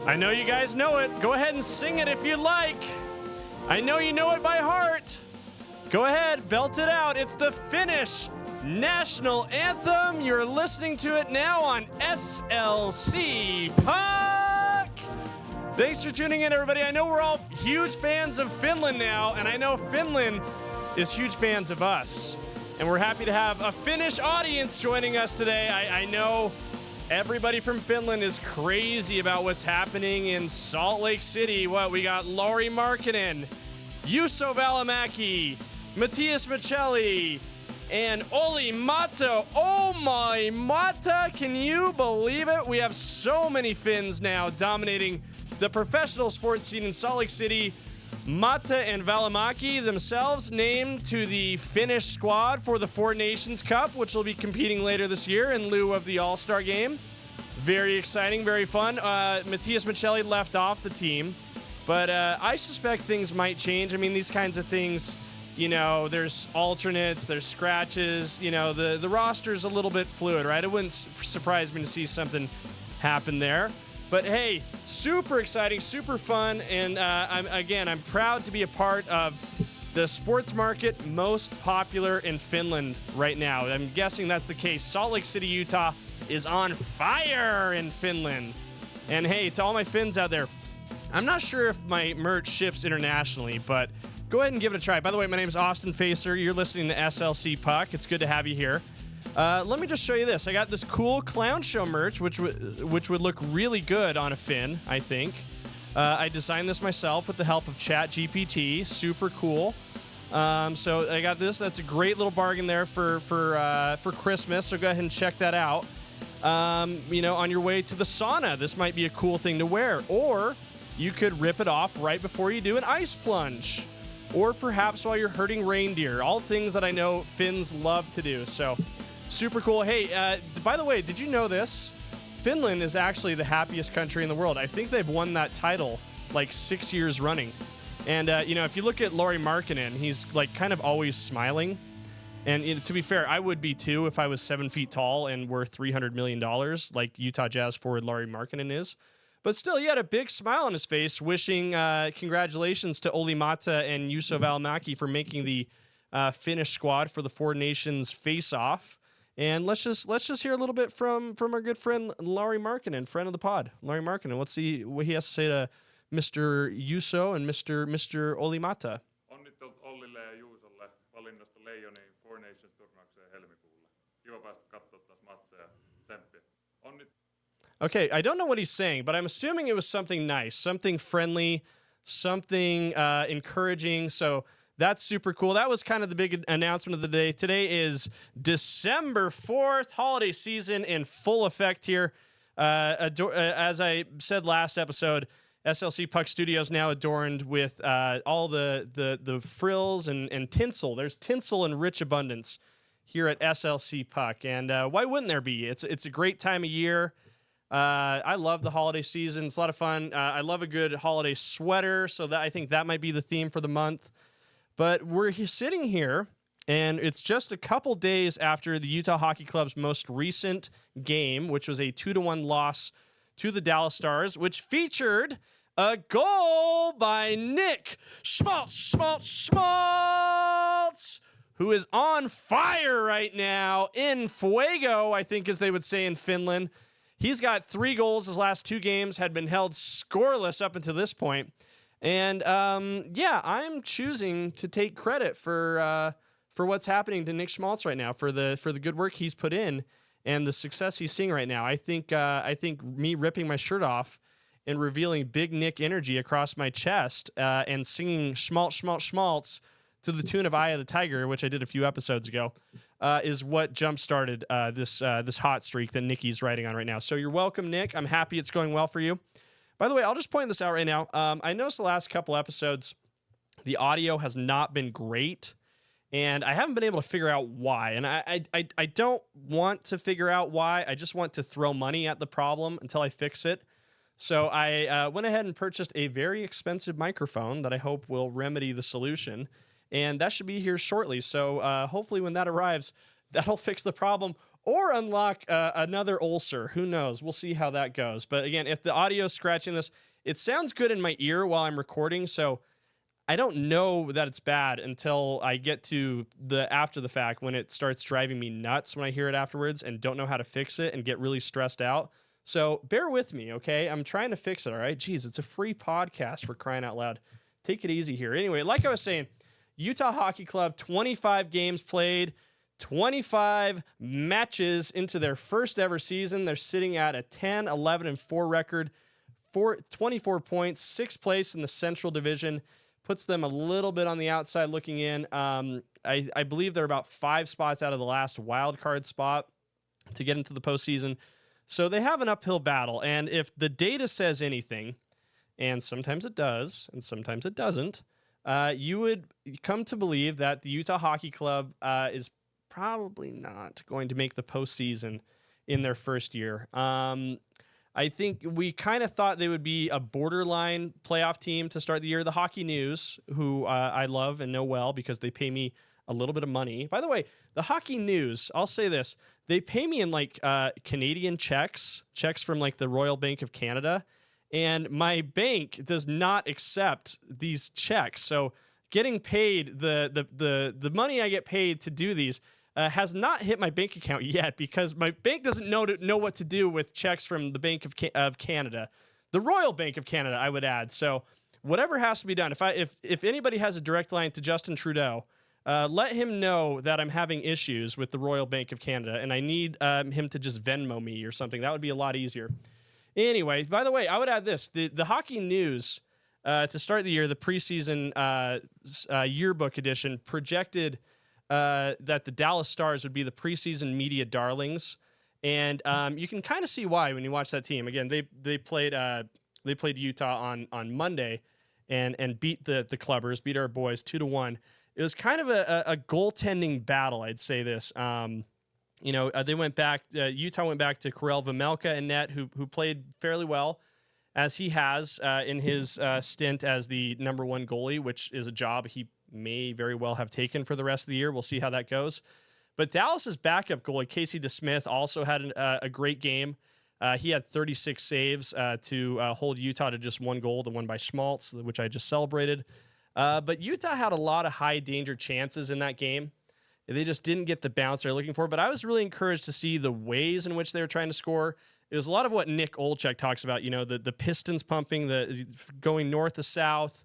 I know you guys know it. Go ahead and sing it if you like. I know you know it by heart. Go ahead, belt it out. It's the Finnish national anthem. You're listening to it now on SLC Puck. Thanks for tuning in, everybody. I know we're all huge fans of Finland now, and I know Finland is huge fans of us. And we're happy to have a Finnish audience joining us today. I know everybody from Finland is crazy about what's happening in Salt Lake City. We got Lauri Markkanen, Juuso Valimaki, Matias Maccelli, and Olli Maatta. Oh my Maatta, can you believe it? We have so many Finns now dominating the professional sports scene in Salt Lake City. Maatta and Valimaki themselves named to the Finnish squad for the Four Nations Cup, which will be competing later this year in lieu of the All-Star game. Very exciting, very fun. Matias Maccelli left off the team, but I suspect things might change. I mean, these kinds of things, you know, there's alternates, there's scratches, you know, the roster's a little bit fluid, right? It wouldn't surprise me to see something happen there. But hey, super exciting, super fun, and I'm proud to be a part of the sports market most popular in Finland right now. I'm guessing that's the case. Salt Lake City, Utah is on fire in Finland. And hey, to all my Finns out there, I'm not sure if my merch ships internationally, but go ahead and give it a try. By the way, my name is Austin Facer. You're listening to SLC Puck. It's good to have you here. Let me just show you this. I got this cool clown show merch, which would look really good on a Finn, I think. I designed this myself with the help of ChatGPT. Super cool. So I got this. That's a great little bargain there for Christmas. So go ahead and check that out. You know, on your way to the sauna, this might be a cool thing to wear. Or you could rip it off right before you do an ice plunge. Or perhaps while you're herding reindeer. All things that I know Finns love to do. So super cool. Hey, by the way, did you know this? Finland is actually the happiest country in the world. I think they've won that title like 6 years running. And, you know, if you look at Lauri Markkanen, he's like kind of always smiling. And to be fair, I would be too if I was 7 feet tall and worth $300 million like Utah Jazz forward Lauri Markkanen is. But still, he had a big smile on his face, wishing congratulations to Olli Maatta and Juuso Valimaki for making the Finnish squad for the Four Nations face-off. And let's just hear a little bit from our good friend Lauri Markkanen, friend of the pod. Lauri Markkanen, let's see what he has to say to Mr. Juuso and Mr. Olli Maatta. Onnittelut Ollille ja Juusolle valinnasta Leijonin Four Nations -turnaukseen helmikuulla. Kiva päästä katsoa taas matseja. Tsemppiä. Okay, I don't know what he's saying, but I'm assuming it was something nice, something friendly, something encouraging. So that's super cool. That was kind of the big announcement of the day. Today is December 4th, holiday season in full effect here. As I said last episode, SLC Puck Studios now adorned with all the frills and tinsel. There's tinsel in rich abundance here at SLC Puck. And why wouldn't there be? It's a great time of year. I love the holiday season. It's a lot of fun. I love a good holiday sweater, so that I think that might be the theme for the month. But we're sitting here, and it's just a couple days after the Utah Hockey Club's most recent game, which was a 2-1 loss to the Dallas Stars, which featured a goal by Nick Schmaltz, who is on fire right now, in fuego, I think as they would say in Finland. He's got 3 goals. His last 2 games had been held scoreless up until this point. And, yeah, I'm choosing to take credit for what's happening to Nick Schmaltz right now, for the good work he's put in and the success he's seeing right now. I think me ripping my shirt off and revealing Big Nick energy across my chest and singing Schmaltz, Schmaltz, Schmaltz to the tune of Eye of the Tiger, which I did a few episodes ago, is what jump-started this hot streak that Nicky's riding on right now. So you're welcome, Nick. I'm happy it's going well for you. By the way, I'll just point this out right now. I noticed the last couple episodes, the audio has not been great, and I haven't been able to figure out why. And I don't want to figure out why. I just want to throw money at the problem until I fix it. So I went ahead and purchased a very expensive microphone that I hope will remedy the solution. And that should be here shortly. So hopefully when that arrives, that'll fix the problem. or unlock another ulcer. Who knows? We'll see how that goes. But again, if the audio is scratching this, it sounds good in my ear while I'm recording, so I don't know that it's bad until I get to the after the fact when it starts driving me nuts when I hear it afterwards and don't know how to fix it and get really stressed out. So bear with me, okay? I'm trying to fix it, all right? Jeez, it's a free podcast, for crying out loud. Take it easy here. Anyway, like I was saying, Utah Hockey Club, 25 games played, 25 matches into their first ever season. They're sitting at a 10-11-4 record, 24 points, 6th place in the Central Division. Puts them a little bit on the outside looking in. I believe they're about 5 spots out of the last wild card spot to get into the postseason. So they have an uphill battle. And if the data says anything, and sometimes it does, and sometimes it doesn't, you would come to believe that the Utah Hockey Club is probably not going to make the postseason in their first year. I think we kind of thought they would be a borderline playoff team to start the year. The Hockey News, who I love and know well because they pay me a little bit of money. By the way, the Hockey News, I'll say this, they pay me in like Canadian checks from like the Royal Bank of Canada, and my bank does not accept these checks. So getting paid, the money I get paid to do these has not hit my bank account yet because my bank doesn't know what to do with checks from the Bank of Canada, the Royal Bank of Canada, I would add. So whatever has to be done. If anybody has a direct line to Justin Trudeau, let him know that I'm having issues with the Royal Bank of Canada, and I need him to just Venmo me or something. That would be a lot easier. Anyway, by the way, I would add this: the Hockey News to start the year, the preseason yearbook edition projected that the Dallas Stars would be the preseason media darlings, and you can kind of see why when you watch that team. Again, they played Utah on Monday, and beat the Clubbers, beat our boys 2-1. It was kind of a goaltending battle, I'd say this. They went back. Utah went back to Karel Vejmelka in net, who played fairly well, as he has in his stint as the number 1 goalie, which is a job he may very well have taken for the rest of the year. We'll see how that goes. But Dallas's backup goalie, Casey DeSmith, also had a great game. He had 36 saves to hold Utah to just 1 goal, the one by Schmaltz, which I just celebrated. But Utah had a lot of high danger chances in that game. They just didn't get the bounce they're looking for. But I was really encouraged to see the ways in which they were trying to score. It was a lot of what Nick Olczyk talks about, the pistons pumping, the going north to south,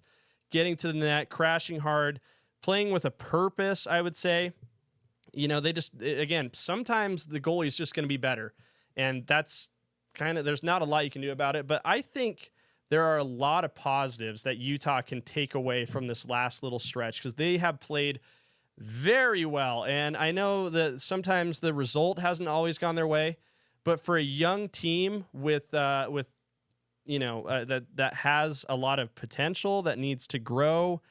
getting to the net, crashing hard, playing with a purpose, I would say. They just, again, sometimes the goalie is just going to be better. And that's there's not a lot you can do about it. But I think there are a lot of positives that Utah can take away from this last little stretch because they have played very well. And I know that sometimes the result hasn't always gone their way, but for a young team that has a lot of potential, that needs to grow,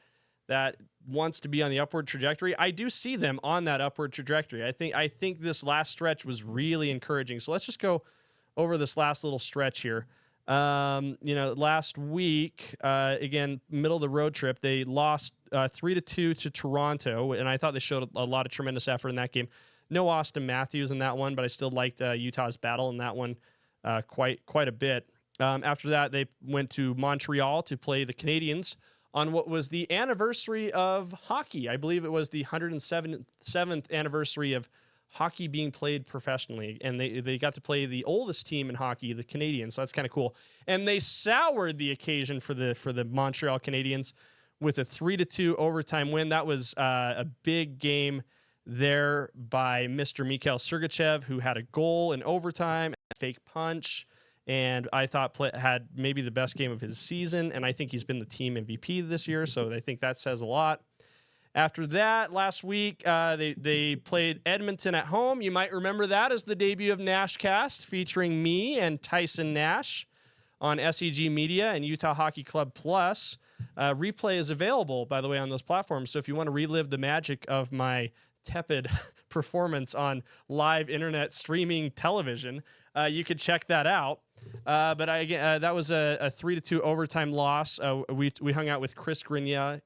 that wants to be on the upward trajectory, I do see them on that upward trajectory. I think this last stretch was really encouraging. So let's just go over this last little stretch here. Last week, again, middle of the road trip, they lost 3-2 to Toronto, and I thought they showed a lot of tremendous effort in that game. No Austin Matthews in that one, but I still liked Utah's battle in that one quite a bit. After that, they went to Montreal to play the Canadiens on what was the anniversary of hockey. I believe it was the 107th anniversary of hockey being played professionally, and they got to play the oldest team in hockey, the Canadiens, so that's kind of cool. And they soured the occasion for the Montreal Canadiens with a 3-2 overtime win. That was a big game there by Mr. Mikhail Sergachev, who had a goal in overtime, a fake punch, and I thought had maybe the best game of his season, and I think he's been the team MVP this year, so I think that says a lot. After that, last week, they played Edmonton at home. You might remember that as the debut of Nashcast, featuring me and Tyson Nash on SEG Media and Utah Hockey Club Plus. Replay is available, by the way, on those platforms, so if you want to relive the magic of my tepid performance on live internet streaming television, you could check that out. But that was a 3-2 overtime loss. We hung out with Chris Grenier,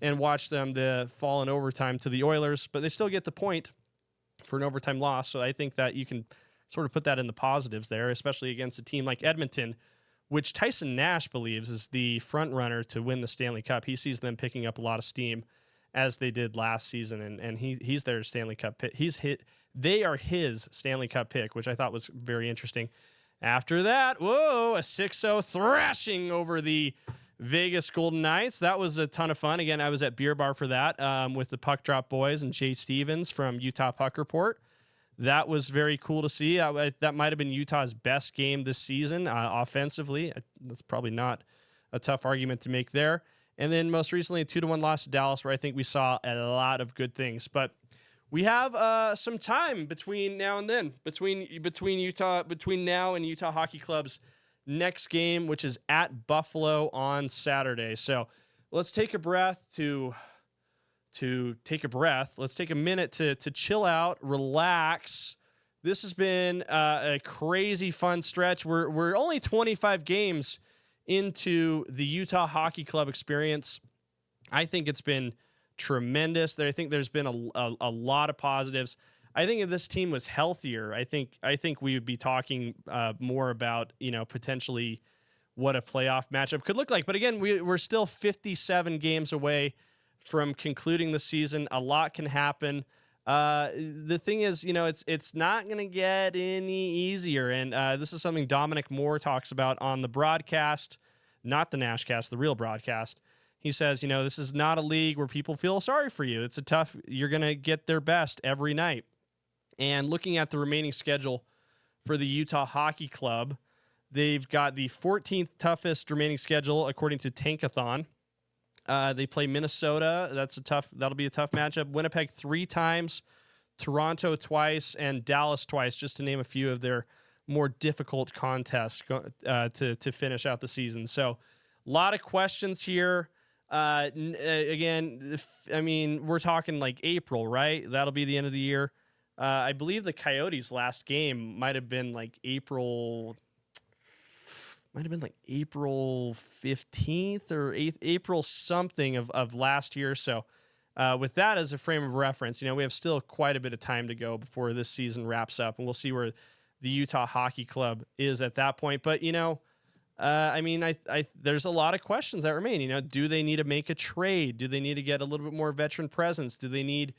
and watched them fall in overtime to the Oilers, but they still get the point. for an overtime loss. So I think that you can sort of put that in the positives there, especially against a team like Edmonton, which Tyson Nash believes is the front runner to win the Stanley Cup. He sees them picking up a lot of steam as they did last season, and he's their Stanley Cup pick. They are his Stanley Cup pick, which I thought was very interesting. After that, whoa, a 6-0 thrashing over the Vegas Golden Knights. That was a ton of fun. Again, I was at Beer Bar for that with the Puck Drop Boys and Jay Stevens from Utah Puck Report. That was very cool to see. That might have been Utah's best game this season offensively. That's probably not a tough argument to make there. And then most recently, a 2-1 loss to Dallas, where I think we saw a lot of good things. But we have some time between now and then, between now and Utah Hockey Club's next game, which is at Buffalo on Saturday. So let's take a breath Let's take a minute to chill out, relax. This has been a crazy fun stretch. We're only 25 games into the Utah Hockey Club experience. I think it's been tremendous. I think there's been a lot of positives. I think if this team was healthier, I think we would be talking more about, potentially what a playoff matchup could look like. But again, we're still 57 games away from concluding the season. A lot can happen. The thing is, it's not going to get any easier. And this is something Dominic Moore talks about on the broadcast, not the Nashcast, the real broadcast. He says, this is not a league where people feel sorry for you. You're going to get their best every night. And looking at the remaining schedule for the Utah Hockey Club, they've got the 14th toughest remaining schedule according to Tankathon. They play Minnesota. That'll be a tough matchup. Winnipeg 3 times, Toronto twice, and Dallas twice, just to name a few of their more difficult contests to finish out the season. So a lot of questions here. Again, we're talking like April, right? That'll be the end of the year. I believe the Coyotes' last game might have been like April 15th or 8th, April something of last year. So with that as a frame of reference, we have still quite a bit of time to go before this season wraps up, and we'll see where the Utah Hockey Club is at that point. But, there's a lot of questions that remain. Do they need to make a trade? Do they need to get a little bit more veteran presence? Do they need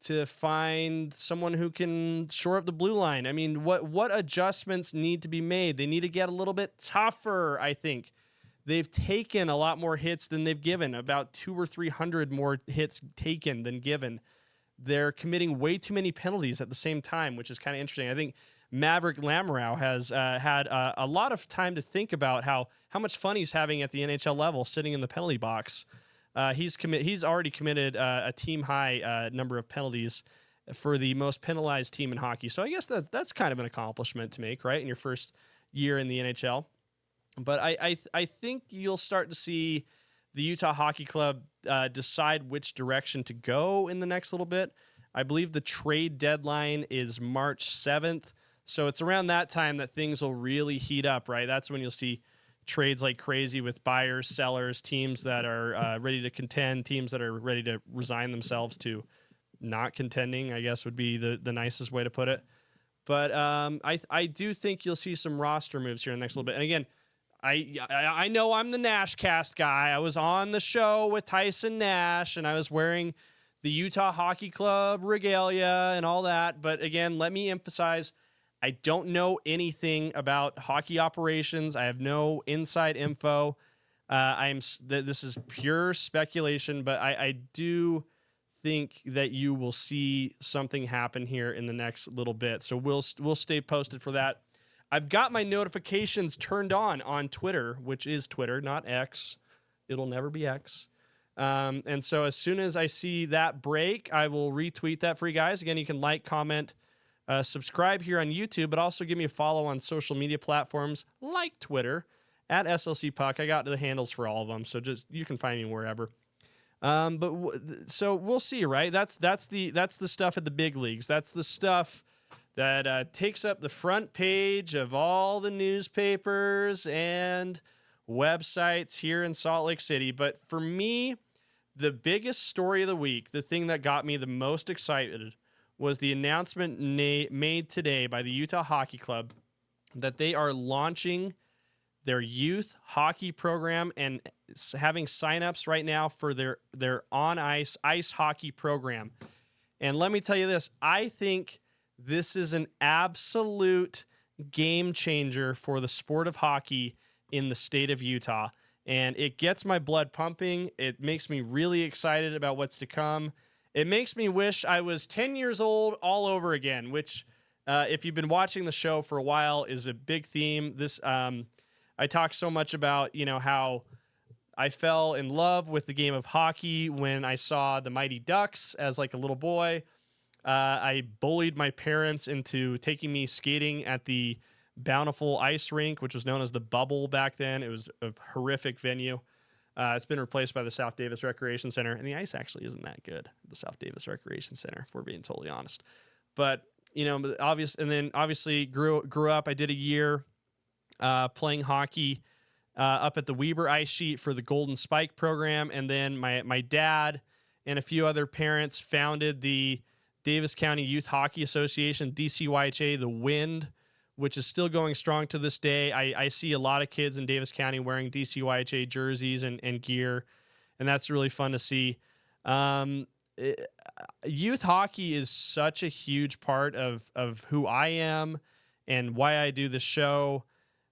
to find someone who can shore up the blue line? What adjustments need to be made? They need to get a little bit tougher, I think. They've taken a lot more hits than they've given, about 200 or 300 more hits taken than given. They're committing way too many penalties at the same time, which is kind of interesting. I think Maverick Lamoureux has had a lot of time to think about how much fun he's having at the NHL level sitting in the penalty box. He's already committed a team high number of penalties for the most penalized team in hockey. So I guess that's kind of an accomplishment to make, right, in your first year in the NHL. But I think you'll start to see the Utah Hockey Club decide which direction to go in the next little bit. I believe the trade deadline is March 7th. So it's around that time that things will really heat up, right? That's when you'll see trades like crazy with buyers, sellers, teams that are ready to contend, teams that are ready to resign themselves to not contending, I guess would be the nicest way to put it. But I do think you'll see some roster moves here in the next little bit. And again, I know I'm the Nashcast guy. I was on the show with Tyson Nash, and I was wearing the Utah Hockey Club regalia and all that. But again, let me emphasize, I don't know anything about hockey operations. I have no inside info. This is pure speculation, but I do think that you will see something happen here in the next little bit. So we'll stay posted for that. I've got my notifications turned on Twitter, which is Twitter, not X. It'll never be X. And so as soon as I see that break, I will retweet that for you guys. Again, you can like, comment, subscribe here on YouTube, but also give me a follow on social media platforms like Twitter at SLC Puck. I got the handles for all of them, so just you can find me wherever. So we'll see, right? That's the stuff at the big leagues. That's the stuff that takes up the front page of all the newspapers and websites here in Salt Lake City. But for me, the biggest story of the week, the thing that got me the most excited, was the announcement made today by the Utah Hockey Club that they are launching their youth hockey program and having signups right now for their on-ice ice hockey program. And let me tell you this, I think this is an absolute game changer for the sport of hockey in the state of Utah. And it gets my blood pumping. It makes me really excited about what's to come. It makes me wish I was 10 years old all over again, which if you've been watching the show for a while is a big theme. This I talk so much about, how I fell in love with the game of hockey when I saw the Mighty Ducks as like a little boy. I bullied my parents into taking me skating at the Bountiful Ice Rink, which was known as the Bubble back then. It was a horrific venue. It's been replaced by the South Davis Recreation Center, and the ice actually isn't that good at the South Davis Recreation Center, if we're being totally honest. But, obviously grew up. I did a year playing hockey up at the Weber Ice Sheet for the Golden Spike program, and then my dad and a few other parents founded the Davis County Youth Hockey Association, DCYHA, the Wind, which is still going strong to this day. I see a lot of kids in Davis County wearing DCYHA jerseys and gear, and that's really fun to see. Youth hockey is such a huge part of who I am and why I do the show.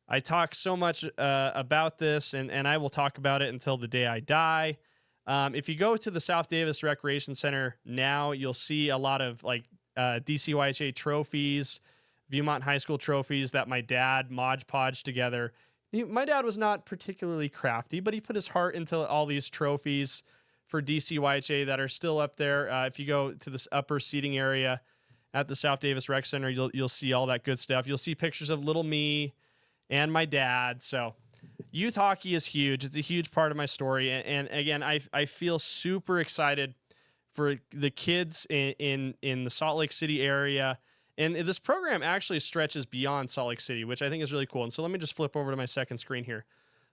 I talk so much about this, and I will talk about it until the day I die. If you go to the South Davis Recreation Center now, you'll see a lot of DCYHA trophies, Viewmont High School trophies that my dad Mod Podged together. My dad was not particularly crafty, but he put his heart into all these trophies for DCYHA that are still up there. If you go to this upper seating area at the South Davis Rec Center, you'll see all that good stuff. You'll see pictures of little me and my dad. So youth hockey is huge. It's a huge part of my story. And again, I feel super excited for the kids in the Salt Lake City area. And this program actually stretches beyond Salt Lake City, which I think is really cool. And so let me just flip over to my second screen here.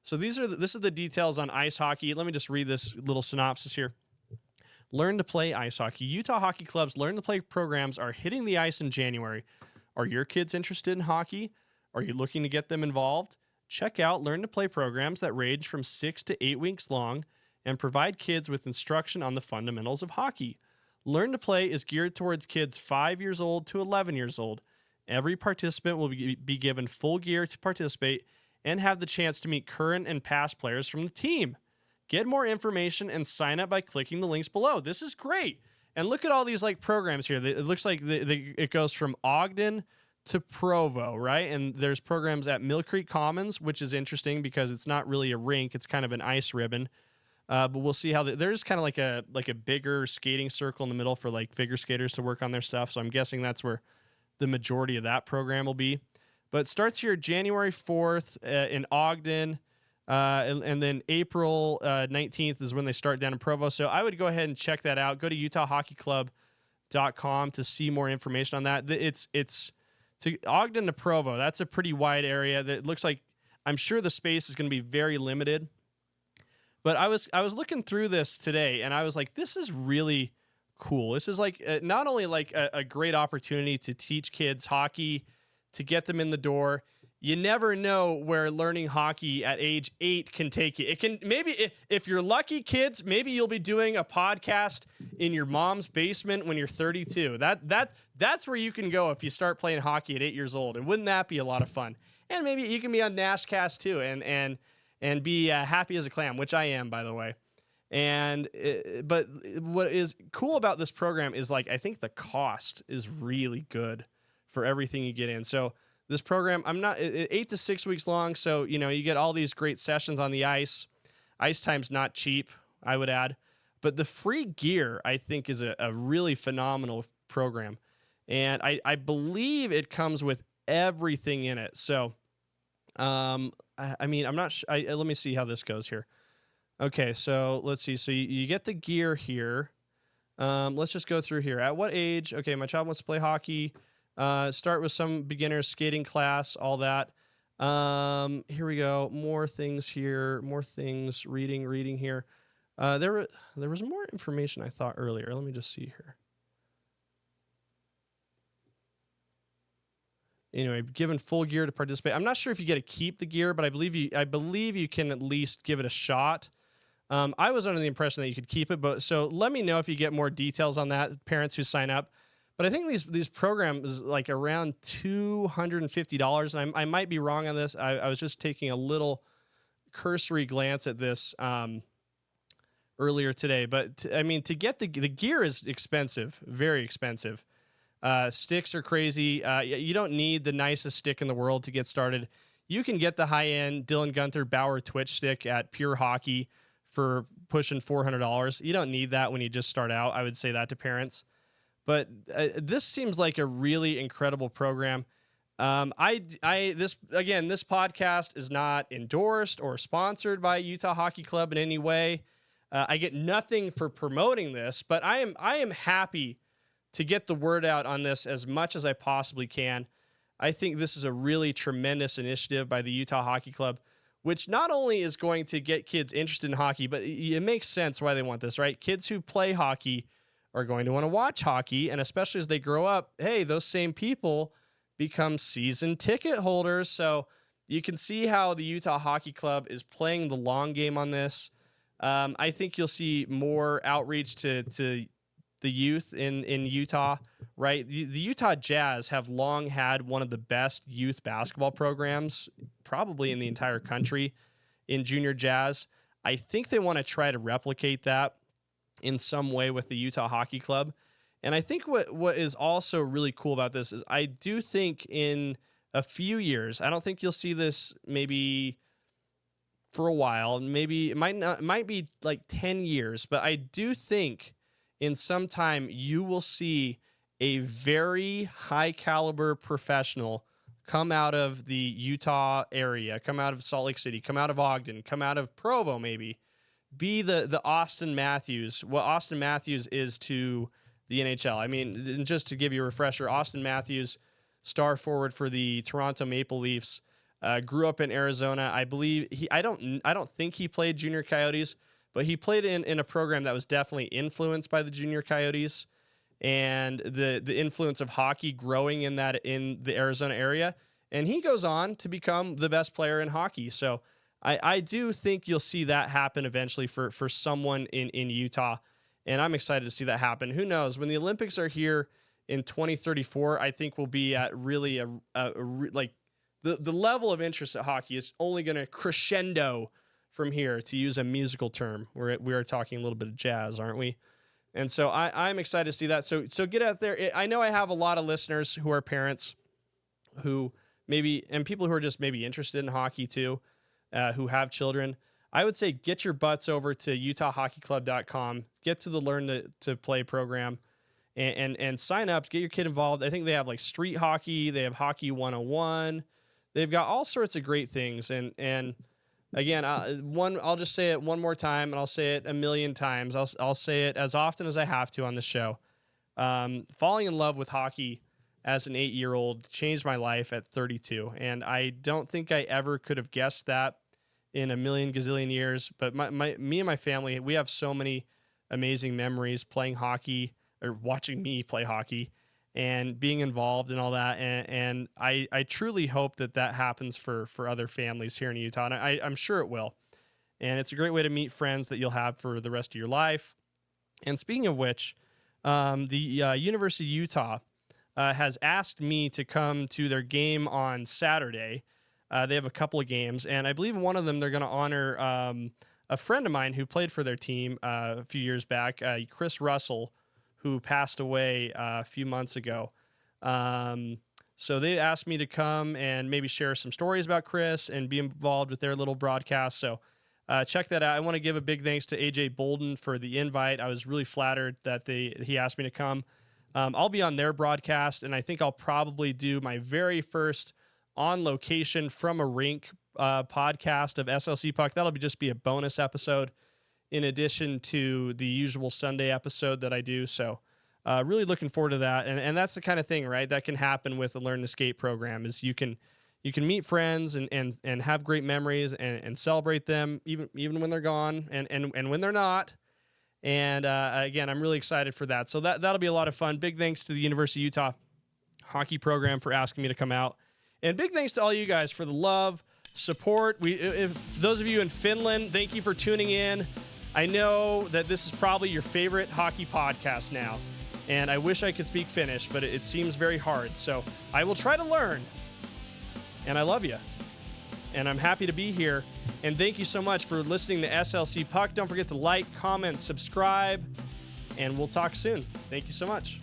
So this is the details on ice hockey. Let me just read this little synopsis here. Learn to play ice hockey. Utah Hockey Club's Learn to Play programs are hitting the ice in January. Are your kids interested in hockey? Are you looking to get them involved? Check out Learn to Play programs that range from 6 to 8 weeks long and provide kids with instruction on the fundamentals of hockey. Learn to Play is geared towards kids 5 years old to 11 years old. Every participant will be given full gear to participate and have the chance to meet current and past players from the team. Get more information and sign up by clicking the links below. This is great. And look at all these programs here. It looks like it goes from Ogden to Provo, right? And there's programs at Mill Creek Commons, which is interesting because it's not really a rink. It's kind of an ice ribbon. But we'll see how there's kind of like a bigger skating circle in the middle for figure skaters to work on their stuff. So I'm guessing that's where the majority of that program will be. But it starts here January 4th in Ogden, and then April 19th is when they start down in Provo. So I would go ahead and check that out. Go to utahhockeyclub.com to see more information on that. It's to Ogden to Provo. That's a pretty wide area. That looks like I'm sure the space is going to be very limited. But I was looking through this today, and I was like, this is really cool. This is not only a great opportunity to teach kids hockey, to get them in the door. You never know where learning hockey at age 8 can take you. It can maybe, if you're lucky, kids, maybe you'll be doing a podcast in your mom's basement when you're 32. That's where you can go if you start playing hockey at 8 years old. And wouldn't that be a lot of fun? And maybe you can be on Nashcast too, and be happy as a clam, which I am, by the way. And but what is cool about this program is I think the cost is really good for everything you get in. So this program, 8 to 6 weeks long. So, you get all these great sessions on the ice. Ice time's not cheap, I would add. But the free gear, I think, is a really phenomenal program. And I believe it comes with everything in it. So, I'm not sure. Let me see how this goes here. Okay, so let's see. So you get the gear here. Let's just go through here. At what age? Okay, my child wants to play hockey. Start with some beginner skating class, all that. Here we go. More things here. More things. Reading here. There was more information I thought earlier. Let me just see here. Anyway, given full gear to participate. I'm not sure if you get to keep the gear, but I believe you can at least give it a shot. I was under the impression that you could keep it, but so let me know if you get more details on that, parents who sign up. But I think these programs like around $250, and I might be wrong on this. I was just taking a little cursory glance at this earlier today, but I mean, to get the gear is expensive, very expensive. Sticks are crazy. You don't need the nicest stick in the world to get started. You can get the high-end Dylan Gunther Bauer Twitch stick at Pure Hockey for pushing $400. You don't need that when you just start out. I would say that to parents. But this seems like a really incredible program. This podcast is not endorsed or sponsored by Utah Hockey Club in any way. I get nothing for promoting this, but I am happy to get the word out on this as much as I possibly can. I think this is a really tremendous initiative by the Utah Hockey Club, which not only is going to get kids interested in hockey, but it makes sense why they want this, right? Kids who play hockey are going to want to watch hockey, and especially as they grow up, hey, those same people become season ticket holders. So you can see how the Utah Hockey Club is playing the long game on this. I think you'll see more outreach to the youth in Utah, right? The Utah Jazz have long had one of the best youth basketball programs, probably in the entire country, in junior jazz. I think they want to try to replicate that in some way with the Utah Hockey Club. And I think what is also really cool about this is I do think in a few years, I don't think you'll see this maybe for a while, maybe it might be like 10 years, but I do think in some time you will see a very high caliber professional come out of the Utah area, come out of Salt Lake City, come out of Ogden, come out of Provo, maybe be the Austin Matthews, what Austin Matthews is to the NHL. I mean, just to give you a refresher, Austin Matthews, star forward for the Toronto Maple Leafs, grew up in Arizona. I believe I don't think he played Junior Coyotes, but he played in a program that was definitely influenced by the Junior Coyotes and the influence of hockey growing in the Arizona area. And he goes on to become the best player in hockey. So I do think you'll see that happen eventually for someone in Utah. And I'm excited to see that happen. Who knows? When the Olympics are here in 2034, I think we'll be at really the level of interest at hockey is only going to crescendo from here, to use a musical term. We are talking a little bit of jazz, aren't we? And so I'm excited to see that. So get out there. I know I have a lot of listeners who are parents who and people who are just maybe interested in hockey too, who have children. I would say get your butts over to utahhockeyclub.com, get to the Learn to Play program, and sign up, get your kid involved. I think they have like street hockey, they have hockey 101. They've got all sorts of great things. And again, I'll just say it one more time, and I'll say it a million times. I'll say it as often as I have to on the show. Falling in love with hockey as an 8-year-old changed my life at 32, and I don't think I ever could have guessed that in a million gazillion years. But me and my family, we have so many amazing memories playing hockey or watching me play hockey and being involved in all that. And I truly hope that happens for other families here in Utah. And I'm sure it will. And it's a great way to meet friends that you'll have for the rest of your life. And speaking of which, the University of Utah has asked me to come to their game on Saturday. They have a couple of games, and I believe one of them they're going to honor a friend of mine who played for their team a few years back, Chris Russell, who passed away a few months ago. So they asked me to come and maybe share some stories about Chris and be involved with their little broadcast. So check that out. I want to give a big thanks to AJ Bolden for the invite. I was really flattered that he asked me to come. I'll be on their broadcast, and I think I'll probably do my very first on location from a rink podcast of SLC Puck. That'll just be a bonus episode in addition to the usual Sunday episode that I do. So really looking forward to that. And that's the kind of thing, right, that can happen with the Learn to Skate program is you can meet friends and have great memories and celebrate them even when they're gone and when they're not. And again, I'm really excited for that. So that'll be a lot of fun. Big thanks to the University of Utah hockey program for asking me to come out. And big thanks to all you guys for the love, support. For those of you in Finland, thank you for tuning in. I know that this is probably your favorite hockey podcast now, and I wish I could speak Finnish, but it seems very hard. So I will try to learn, and I love you, and I'm happy to be here. And thank you so much for listening to SLC Puck. Don't forget to like, comment, subscribe, and we'll talk soon. Thank you so much.